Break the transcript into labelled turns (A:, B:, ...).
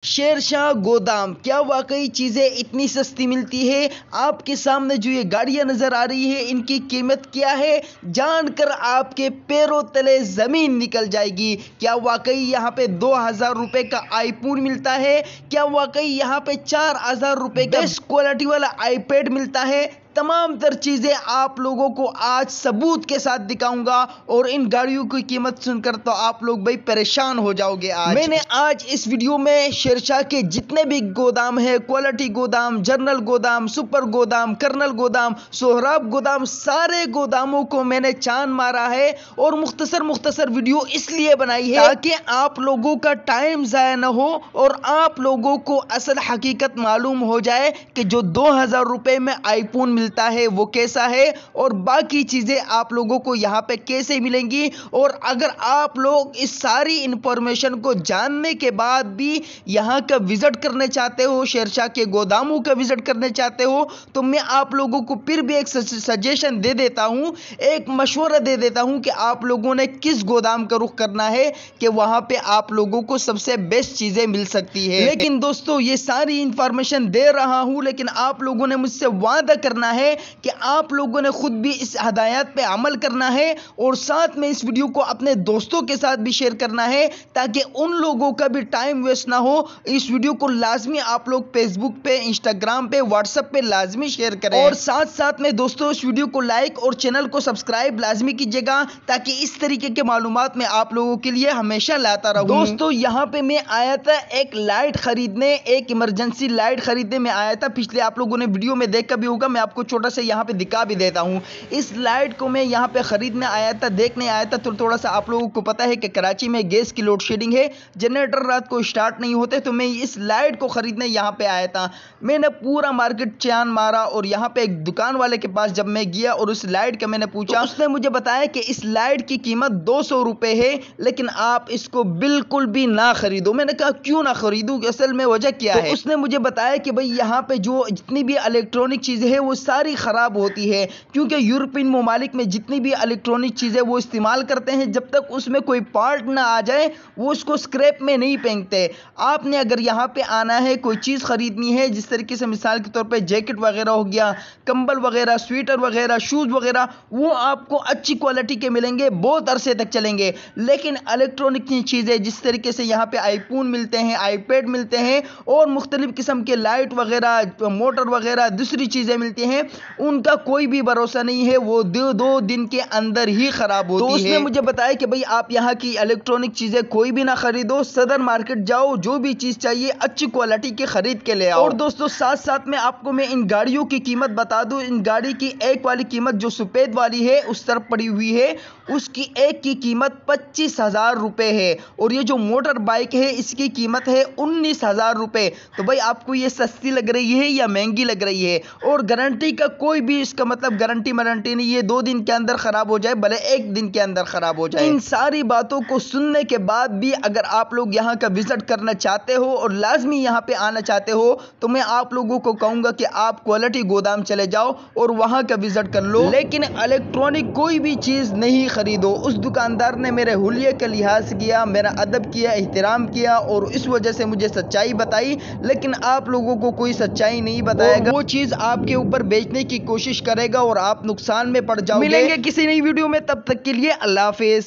A: शेरशाह गोदाम, क्या वाकई चीज़ें इतनी सस्ती मिलती है? आपके सामने जो ये गाड़ियां नज़र आ रही है, इनकी कीमत क्या है, जानकर आपके पैरों तले ज़मीन निकल जाएगी। क्या वाकई यहाँ पे 2000 रुपये का आईफोन मिलता है? क्या वाकई यहाँ पे 4000 रुपये का बेस्ट क्वालिटी वाला आईपैड मिलता है? तमाम तर चीज़ें आप लोगों को आज सबूत के साथ दिखाऊंगा और इन गाड़ियों की कीमत सुनकर तो आप लोग भाई परेशान हो जाओगे। मैंने आज इस वीडियो में शेरशाह के जितने भी गोदाम है, क्वालिटी गोदाम, जर्नल गोदाम, सुपर गोदाम, कर्नल गोदाम, सोहराब गोदाम, सारे गोदामों को मैंने चांद मारा है और मुख्तसर वीडियो इसलिए बनाई है ताकि आप लोगों का टाइम ज़ाया न हो और आप लोगों को असल हकीकत मालूम हो जाए कि जो 2000 रुपये में आईफोन मिलता है वो कैसा है और बाकी चीजें आप लोगों को यहाँ पे कैसे मिलेंगी। और अगर आप लोग इस सारी इंफॉर्मेशन को जानने के बाद भी यहाँ का विजिट करने चाहते हो, शेरशाह के गोदामों का विजिट करने चाहते हो, तो मैं आप लोगों को फिर भी एक सजेशन दे देता हूँ, एक मशवरा दे देता हूँ कि आप लोगों ने किस गोदाम का रुख करना है कि वहां पे आप लोगों को सबसे बेस्ट चीजें मिल सकती है। लेकिन दोस्तों ये सारी इंफॉर्मेशन दे रहा हूँ, लेकिन आप लोगों ने मुझसे वादा करना है कि आप लोगों ने खुद भी इस हदायत पे अमल करना है और साथ में इस वीडियो को अपने दोस्तों के साथ भी शेयर करना है ताकि उन लोगों का भी टाइम वेस्ट ना हो। इस वीडियो को लाजमी आप लोग फेसबुक पे, इंस्टाग्राम पे, व्हाट्सएप पे लाजमी शेयर करें और साथ साथ में दोस्तों इस वीडियो को लाइक और चैनल को सब्सक्राइब लाजमी कीजिएगा ताकि इस तरीके के मालूमात मैं आप लोगों के लिए हमेशा लाता रहूं। दोस्तों यहाँ पे मैं आया था एक लाइट खरीदने, एक इमरजेंसी लाइट खरीदने में आया था। पिछले आप लोगों ने वीडियो में देखा भी होगा, मैं आपको छोटा सा यहाँ पे दिखा भी देता हूँ। इस लाइट को मैं यहाँ पे खरीदने आया था, देखने आया था। तो थोड़ा सा आप लोगों को पता है कि कराची में गैस की लोड शेडिंग है, जनरेटर रात को स्टार्ट नहीं होते, तो मैं इस लाइट को खरीदने यहाँ पे आया था। मैंने पूरा मार्केट चांद मारा और यहाँ पे एक दुकान वाले के पास जब मैं गया और उस लाइट का मैंने पूछा, तो उसने मुझे बताया कि इस लाइट की कीमत 200 रुपये है, लेकिन आप इसको बिल्कुल भी ना खरीदो। मैंने कहा क्यों ना खरीदूं, असल में वजह क्या है? उसने मुझे बताया कि भाई यहाँ पे जो जितनी भी इलेक्ट्रॉनिक चीजें हैं वो सारी खराब होती है, क्योंकि यूरोपियन ममालिक में जितनी भी इलेक्ट्रॉनिक चीजें वो इस्तेमाल करते हैं, जब तक उसमें कोई पार्ट ना आ जाए वो उसको स्क्रैप में नहीं फेंकते। आपने अगर यहाँ पे आना है, कोई चीज खरीदनी है, जिस तरीके से मिसाल के तौर पे जैकेट वगैरह हो गया, कंबल वगैरह, स्वेटर वगैरह, शूज वगैरह, वो आपको अच्छी क्वालिटी के मिलेंगे, बहुत अरसे तक चलेंगे। लेकिन इलेक्ट्रॉनिक चीजें जिस तरीके से यहाँ पे आईफोन मिलते हैं, आईपैड मिलते हैं और मुख्तलिफ किस्म के लाइट वगैरह, मोटर वगैरह, दूसरी चीजें मिलती हैं, उनका कोई भी भरोसा नहीं है, वो दो दिन के अंदर ही खराब होती है। तो उसने मुझे बताया कि भाई आप यहाँ की इलेक्ट्रॉनिक चीजें कोई भी ना खरीदो, सदर मार्केट जाओ, जो भी चीज चाहिए अच्छी क्वालिटी के खरीद के ले आओ। और दोस्तों साथ साथ में आपको मैं इन गाड़ियों की कीमत बता दूं। इन गाड़ी की एक वाली कीमत जो सफेद वाली है उस तरफ पड़ी हुई है, उसकी एक की कीमत 25,000 रुपए है और ये जो मोटर बाइक है इसकी कीमत है 19,000 रुपए। तो भाई आपको ये सस्ती लग रही है या महंगी लग रही है? और गारंटी का कोई भी इसका मतलब गारंटी नहीं है, 2 दिन के अंदर खराब हो जाए, भले 1 दिन के अंदर खराब हो जाए। इन सारी बातों को सुनने के बाद भी अगर आप लोग यहाँ का विजिट करना चाहते हो और लाजमी यहाँ पे आना चाहते हो, तो मैं आप लोगों को कहूंगा कि आप क्वालिटी गोदाम चले जाओ और वहां का विजिट कर लो, लेकिन इलेक्ट्रॉनिक कोई भी चीज नहीं खरीदो। उस दुकानदार ने मेरे हुलिये का लिहाज किया, मेरा अदब किया, एहतराम किया और इस वजह से मुझे सच्चाई बताई, लेकिन आप लोगों को कोई सच्चाई नहीं बताएगा, वो चीज आपके ऊपर बेचने की कोशिश करेगा और आप नुकसान में पड़ जाओगे। मिलेंगे किसी नई वीडियो में, तब तक के लिए अल्लाह हाफिज।